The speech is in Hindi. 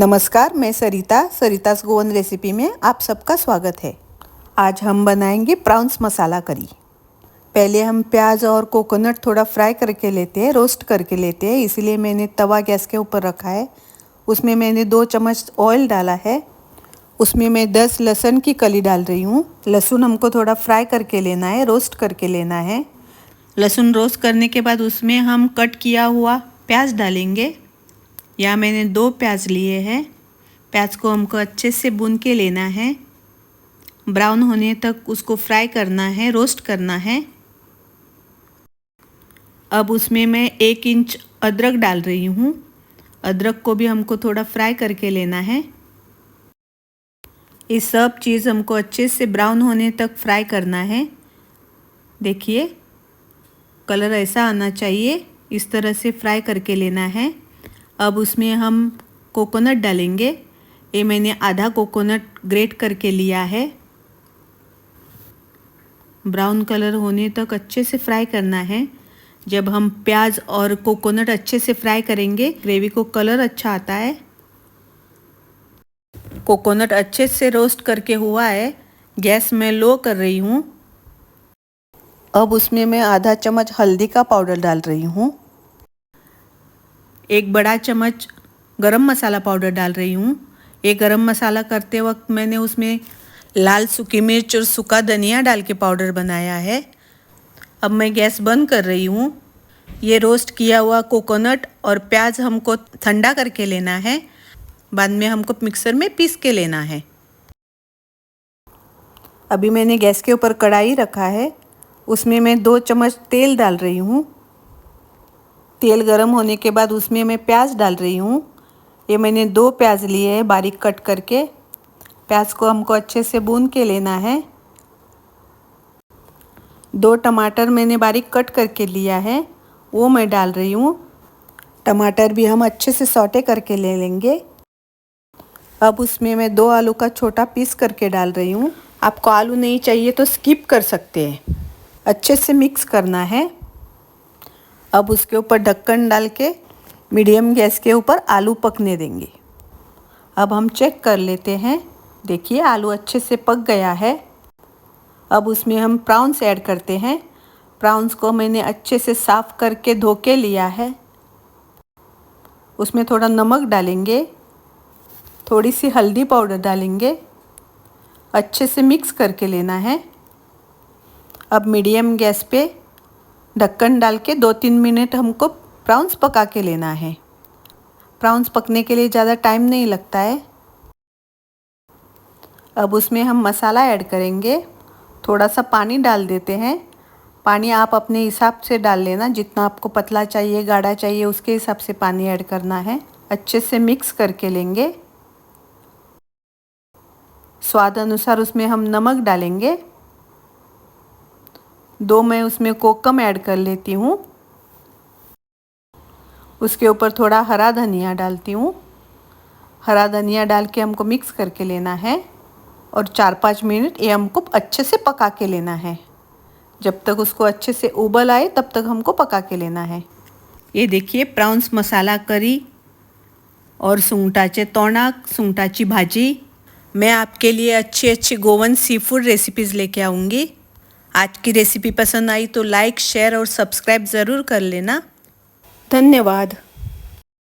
नमस्कार, मैं सरितास गोवन रेसिपी में आप सबका स्वागत है। आज हम बनाएंगे प्राउंस मसाला करी। पहले हम प्याज और कोकोनट थोड़ा फ्राई करके लेते हैं, रोस्ट करके लेते हैं। इसलिए मैंने तवा गैस के ऊपर रखा है। उसमें मैंने 2 चम्मच ऑयल डाला है। उसमें मैं 10 लहसुन की कली डाल रही हूँ। लहसुन हमको थोड़ा फ्राई करके लेना है, रोस्ट करके लेना है। लहसुन रोस्ट करने के बाद उसमें हम कट किया हुआ प्याज डालेंगे। यहाँ मैंने 2 प्याज लिए हैं। प्याज को हमको अच्छे से भून के लेना है, ब्राउन होने तक उसको फ्राई करना है, रोस्ट करना है। अब उसमें मैं 1 इंच अदरक डाल रही हूँ। अदरक को भी हमको थोड़ा फ्राई करके लेना है। ये सब चीज़ हमको अच्छे से ब्राउन होने तक फ्राई करना है। देखिए, कलर ऐसा आना चाहिए, इस तरह से फ्राई करके लेना है। अब उसमें हम कोकोनट डालेंगे। ये मैंने आधा कोकोनट ग्रेट करके लिया है। ब्राउन कलर होने तक अच्छे से फ्राई करना है। जब हम प्याज और कोकोनट अच्छे से फ्राई करेंगे, ग्रेवी को कलर अच्छा आता है। कोकोनट अच्छे से रोस्ट करके हुआ है। गैस मैं लो कर रही हूँ। अब उसमें मैं आधा चम्मच हल्दी का पाउडर डाल रही हूँ। 1 बड़ा चम्मच गरम मसाला पाउडर डाल रही हूँ। ये गरम मसाला करते वक्त मैंने उसमें लाल सूखी मिर्च और सूखा धनिया डाल के पाउडर बनाया है। अब मैं गैस बंद कर रही हूँ। ये रोस्ट किया हुआ कोकोनट और प्याज हमको ठंडा करके लेना है। बाद में हमको मिक्सर में पीस के लेना है। अभी मैंने गैस के ऊपर कढ़ाई रखा है। उसमें मैं 2 चम्मच तेल डाल रही हूँ। तेल गरम होने के बाद उसमें मैं प्याज डाल रही हूँ। ये मैंने 2 प्याज लिए हैं बारीक कट करके। प्याज को हमको अच्छे से भून के लेना है। 2 टमाटर मैंने बारीक कट करके लिया है, वो मैं डाल रही हूँ। टमाटर भी हम अच्छे से सौटे करके ले लेंगे। अब उसमें मैं 2 आलू का छोटा पीस करके डाल रही हूँ। आपको आलू नहीं चाहिए तो स्किप कर सकते हैं। अच्छे से मिक्स करना है। अब उसके ऊपर ढक्कन डाल के मीडियम गैस के ऊपर आलू पकने देंगे। अब हम चेक कर लेते हैं। देखिए, आलू अच्छे से पक गया है। अब उसमें हम प्राउंस ऐड करते हैं। प्राउंस को मैंने अच्छे से साफ़ करके धो के लिया है। उसमें थोड़ा नमक डालेंगे, थोड़ी सी हल्दी पाउडर डालेंगे। अच्छे से मिक्स करके लेना है। अब मीडियम गैस पे ढक्कन डाल के 2-3 मिनट हमको प्राउंस पका के लेना है। प्राउंस पकने के लिए ज़्यादा टाइम नहीं लगता है। अब उसमें हम मसाला ऐड करेंगे। थोड़ा सा पानी डाल देते हैं। पानी आप अपने हिसाब से डाल लेना, जितना आपको पतला चाहिए, गाढ़ा चाहिए, उसके हिसाब से पानी ऐड करना है। अच्छे से मिक्स करके लेंगे। स्वाद अनुसार उसमें हम नमक डालेंगे। 2 मैं उसमें कोकम ऐड कर लेती हूँ। उसके ऊपर थोड़ा हरा धनिया डालती हूँ। हरा धनिया डाल के हमको मिक्स करके लेना है और 4-5 मिनट ये हमको अच्छे से पका के लेना है। जब तक उसको अच्छे से उबल आए तब तक हमको पका के लेना है। ये देखिए, प्राउंस मसाला करी और सुंगटाचे तोंडाक, सुंगटाची भाजी। मैं आपके लिए अच्छी गोवन सी फूड रेसिपीज़ लेके आऊँगी। आज की रेसिपी पसंद आई तो लाइक, शेयर और सब्सक्राइब ज़रूर कर लेना। धन्यवाद।